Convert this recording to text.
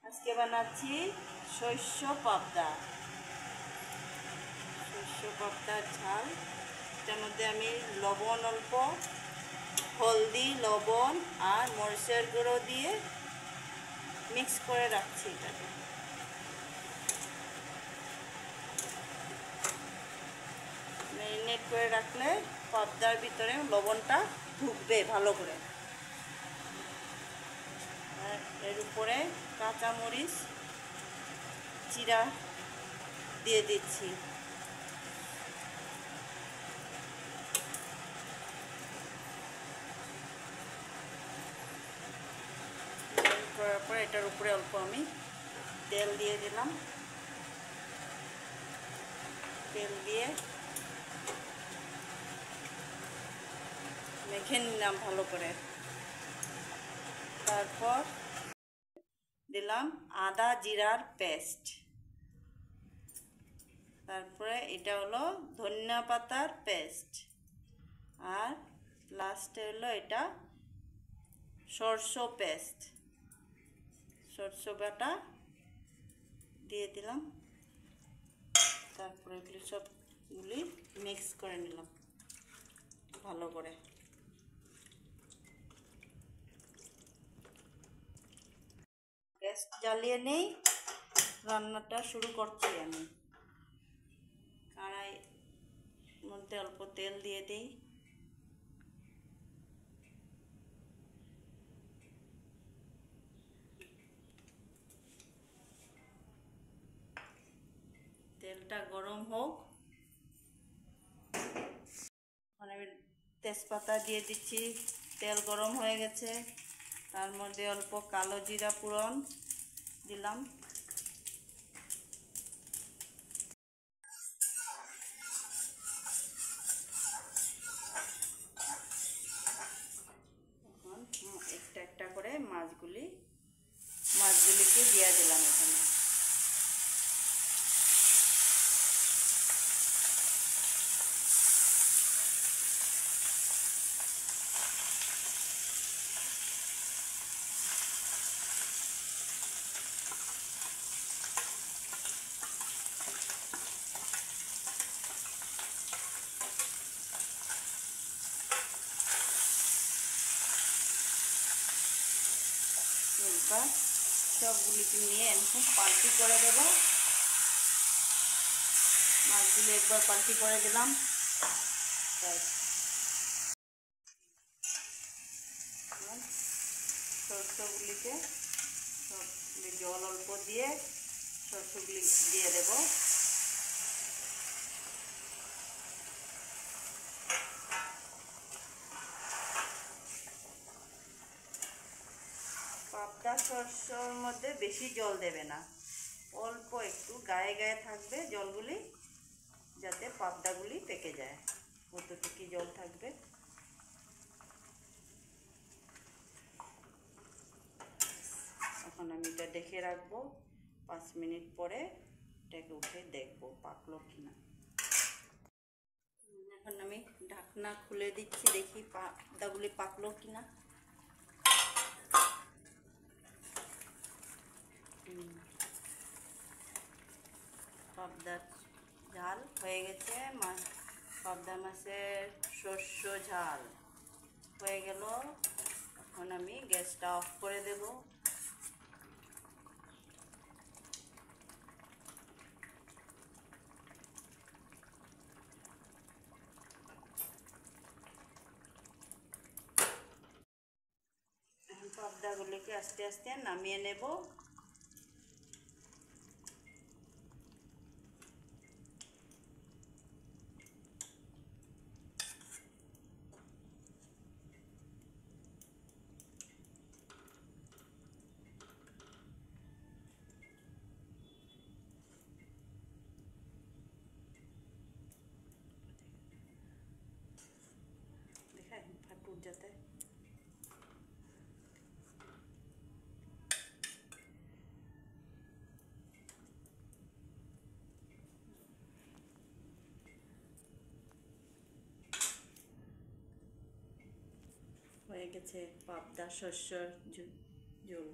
আজকে বানাচ্ছি শস্য পাবদা। শস্য পাবদার ঝাল। এটার মধ্যে আমি লবণ অল্প, হলদি, লবণ আর মরিচের গুঁড়ো দিয়ে মিক্স করে রাখছি। এটাকে ম্যারিনেট করে রাখলে পাবদার ভিতরে লবণটা ঢুকবে ভালো করে। আর এর উপরে কাঁচামরিচ চিরা দিয়ে দিচ্ছি। করার পরে এটার উপরে অল্প আমি তেল দিয়ে দিলাম। তেল দিয়ে মেখে নিলাম ভালো করে। তারপর দিলাম আদা জিরার পেস্ট। তারপরে এটা হলো ধনিয়া পাতার পেস্ট। আর লাস্টে হলো এটা সরষে পেস্ট, সরষে বাটা দিয়ে দিলাম। তারপরে এগুলি সবগুলি মিক্স করে নিলাম ভালো করে। গ্যাস জ্বালিয়ে নেই, রান্নাটা শুরু করছি আমি। কড়াই মধ্যে অল্প তেল দিয়ে দিই। তেলটা গরম হোক। আমি তেজপাতা দিয়ে দিচ্ছি। তেল গরম হয়ে গেছে। তার মধ্যে অল্প কালো জিরা ফোড়ন দিলাম। এখন একটা একটা করে মাছগুলিকে দিয়ে দিলাম এখানে। এবার সবগুলিকে নিয়ে একটু পাল্টি করে দেব। মাছগুলি একবার পাল্টি করে দিলাম। সরষেগুলিকে জল অল্প দিয়ে সরষেগুলি দিয়ে দেব। পাবদা সরষের মধ্যে বেশি জল দেবে না, অল্প একটু গায়ে গায়ে থাকবে জলগুলি, যাতে পাবদাগুলি পেকে যায়। কতটুকু জল থাকবে। এখন আমি এটা দেখে রাখবো। 5 মিনিট পরে এটাকে উঠে দেখবো পাকলো কিনা। এখন আমি ঢাকনা খুলে দিচ্ছি, দেখি পাবদাগুলি পাকলো কিনা। পাবদার ঝাল হয়ে গেছে। পাবদা মাছের শস্য ঝাল হয়ে গেল। এখন আমি গ্যাসটা অফ করে দেব। পাবদাগুলিকে আস্তে আস্তে নামিয়ে নেব। ফাটুর যাতে হয়ে গেছে পাবদা শস্যর ঝোল।